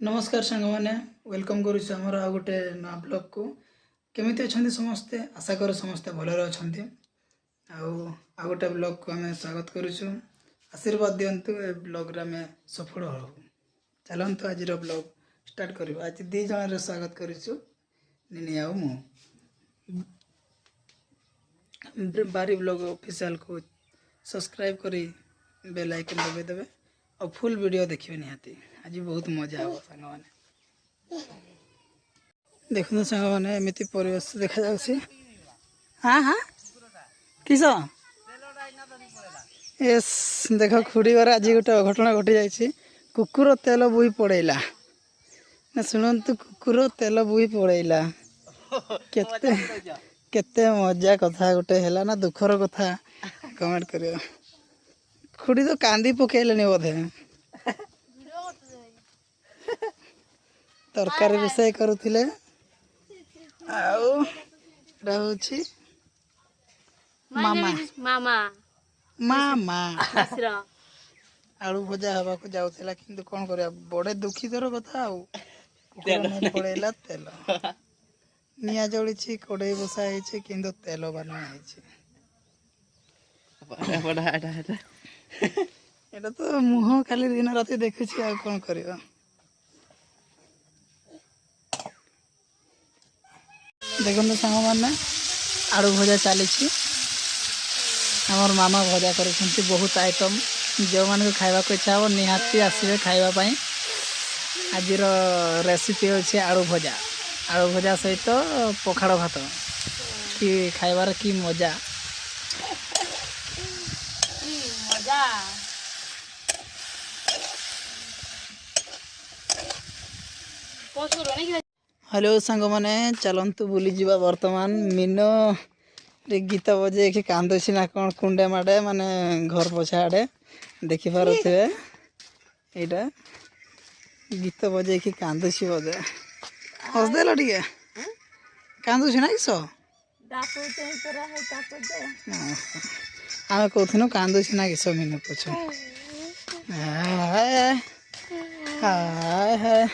नमस्कार सांग मैंने वेलकम करुँच आ गोटे नया ब्लॉग को केमी अच्छा समस्ते आशा कर समस्ते भलरे अच्छा आ गोटे ब्लॉग को आम स्वागत करुँ आशीर्वाद दिंतु ए ब्लॉग आम सफल हो चलतु आज ब्लॉग स्टार्ट कर आज दी जन स्वागत करुँ निनी आ बारी ब्लॉग ऑफिशियल को सब्सक्राइब करी बेल आइकन दबाइदेवे और फुल वीडियो देखिए निहाती आज बहुत मजा आव सांग मैंने देखो सांग मैंने एमती परिवेश देखा जाऊँगी हाँ हाँ किस यस देख खुड़ी घर आज गोटे अघटना घटी जाइए कुकुर तेल बोही पड़ेला ना शुणु कुकुर तेल बोही पड़ेला केते केते मजा कथा गोटे है ना दुखर कथा कमेंट करियो खुड़ी तो कांदी पकेले बोधे तरकारी रोषे करुले मामा मामा आलू भजा हवा को जाऊला कि कौन कर बड़े दुखितर कथा पड़ेला तेल निआ जली कड़े बसा कि तेल बना एटा तो मुह खाली दिन राति देखुची कौन कर देखो सांग मैंने आलू भजा चली आमर मामा भजा कर बहुत आइटम जो मान खावा इच्छा हो निहाती आसवे खावाई आज रेसिपी अच्छे आलू भजा सहित पखाड़ भात कि खाइबार कि मजा हेलो सांग मैंने चलतु बुली जावा बर्तमान मीनो रे गीत बजे कि कांदुची ना कौन कुंडे माड़े माने घर पछा आड़े देखी पारे यहाँ गीत बजे कि कांदुची बोधे हसदेल टे कांदुची ना किस आम कहूँ कांदुची ना किस मीनू पछ हाय हाय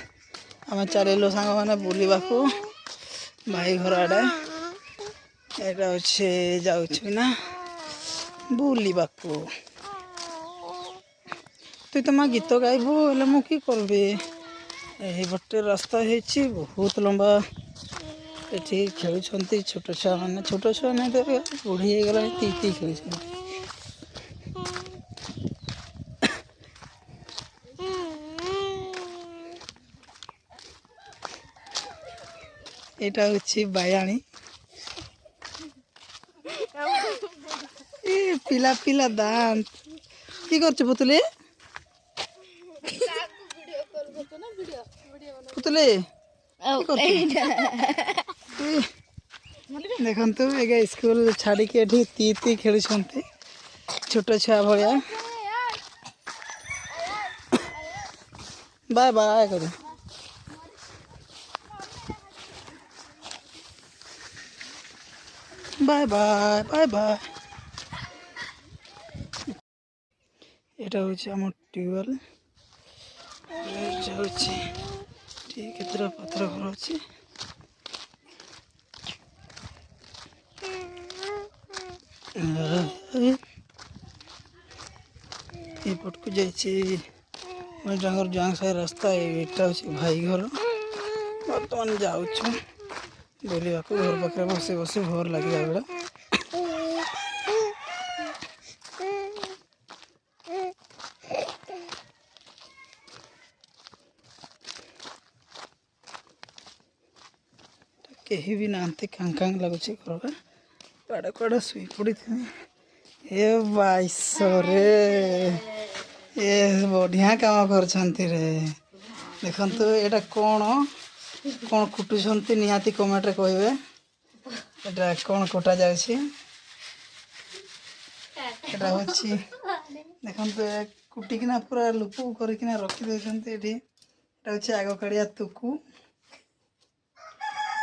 आम चलू सांग मैंने बुलवा भाई घर आड़े यहाँ अच्छे जाना बुलवा तु तो माँ गीत गाइबू हेल्ले मु कि करबी यही बटे रास्ता है बहुत लंबा ये खेलुं छोट छुआ मैंने छोट छुआ नहीं तो बुढ़ी हो गला ती खेल यहाँ हूँ बायाणी पिला पिला दांत कि कर पुतली पुतली देखु ए स्कूल छाड़ी ती खेलुं छोट छुआ भाया बाय बाय कर बाय बाय बाय बाय यहाँ हूँ आम ट्यूबवेल केतरा पथर घर अच्छे पट को जाइए जहाँ से रास्ता यहाँ हूँ भाई घर बर्तमान जाऊँ बुलवा घर पाखे बस बस भोर लगे बेड़ा कहीं भी नहांती कांग लगुच घर कड़े कड़े शुई पड़ी थे ए बाईस रे ये बढ़िया काम कर देखु यहाँ कौन कौन कुटुंट निहाती कमेंट रे कहे यहाँ कौन कटा जा देखो कुटिकिना पूरा लुपु करकिना रखी दे हूँ आग काड़िया तुकु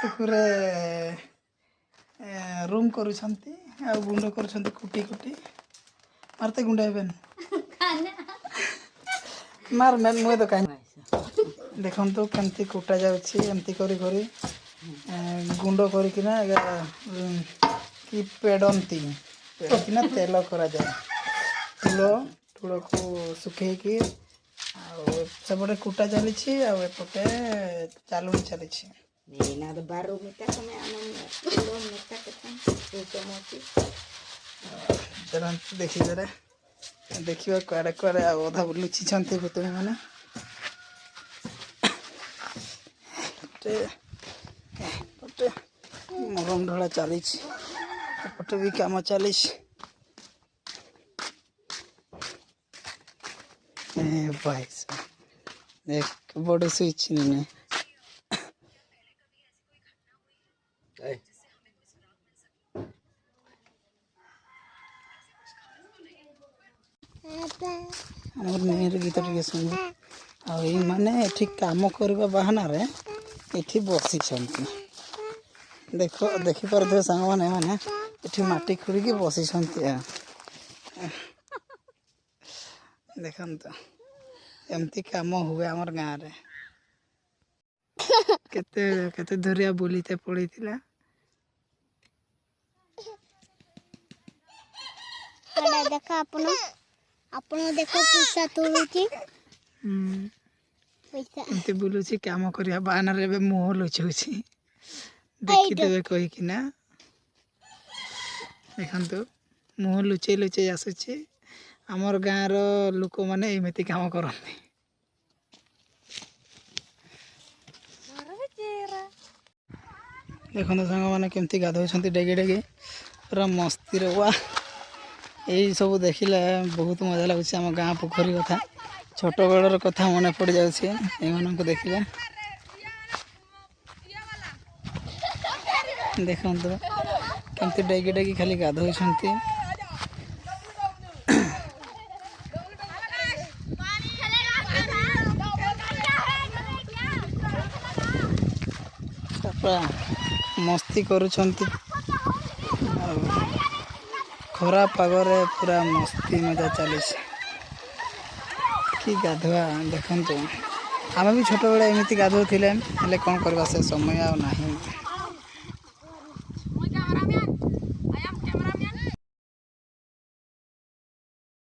तुकुरे रूम करुछंती आ गुंड करुछंती कुटी कुटी मारते गुंडा हेबेन मार मैं मुए तो काई ଦେଖନ୍ତୁ କେମିତି କୁଟା ଯାଉଛି ଏମିତି କରି କରି ଗୁଣ୍ଡ କରିକିନା କି ପେଡ଼ିକିନା ତେଲ କରାଯାଏ। ତୁଳକୁ ଶୁଖେଇକି ଆଉ ସେପଟେ କୁଟା ଚାଲିଛି ଆଉ ଏପଟେ ଚାଲୁଣି ଚାଲିଛି। ଦେଖିଦେଲେ ଦେଖିବା କୁଆଡ଼େ କୁଆଡ଼େ ଆଉ ଅଧା ଲୁଚିଛନ୍ତି ଭୂତୁଣୀ ମାନେ। ଏପଟେ ମରମ ଢଳା ଚାଲିଛି, ଏପଟେ ବି କାମ ଚାଲିଛି। ଭାଇ ବଡ଼ ସୁଇଚ ନେ ଆମର ନେହେର ଗୀତ ଟିକେ ଶୁଣିବ। ଆଉ ଏଇମାନେ ଏଠି କାମ କରିବା ବାହାନାରେ ଏଠି ବସିଛନ୍ତି। ଦେଖିପାରୁଥିବେ ସାଙ୍ଗମାନେ ଏମାନେ ଏଠି ମାଟି ଖୋଳିକି ବସିଛନ୍ତି। ଦେଖନ୍ତୁ ଏମିତି କାମ ହୁଏ ଆମର ଗାଁରେ। କେତେ ଧରିଆ ବୁଲିତେ ପଡ଼ିଥିଲା। ଦେଖ ଆପଣ ଦେଖ ପଇସା ତୋଳୁଛି। ଏମିତି ବୁଲୁଛି କାମ କରିବା ବାହାନାରେ ଏବେ ମୁହଁ ଲୁଚଉଛି ଦେଖିଦେବେ କହିକିନା। ଦେଖନ୍ତୁ ମୁହଁ ଲୁଚେଇ ଲୁଚେଇ ଆସୁଛି। ଆମର ଗାଁର ଲୋକମାନେ ଏମିତି କାମ କରନ୍ତି। ଦେଖନ୍ତୁ ସାଙ୍ଗମାନେ କେମିତି ଗାଧଉଛନ୍ତି ଡେଗି ଡେଗି ପୁରା ମସ୍ତିରେ। ୱା ଏଇ ସବୁ ଦେଖିଲେ ବହୁତ ମଜା ଲାଗୁଛି। ଆମ ଗାଁ ପୋଖରୀ କଥା, ଛୋଟବେଳର କଥା ମନେ ପଡ଼ିଯାଉଛି ଏମାନଙ୍କୁ ଦେଖିଲେ। ଦେଖନ୍ତୁ କେମିତି ଡେଗି ଡେଗି ଖାଲି ଗାଧଉଛନ୍ତି। ପୁରା ମସ୍ତି କରୁଛନ୍ତି ଆଉ ଖରା ପାଗରେ ପୁରା ମସ୍ତି ମଜା ଚାଲିଛି। କି ଗାଧୁଆ ଦେଖନ୍ତୁ, ଆମେ ବି ଛୋଟବେଳେ ଏମିତି ଗାଧଉଥିଲେ, ହେଲେ କ'ଣ କରିବା ସେ ସମୟ ଆଉ ନାହିଁ।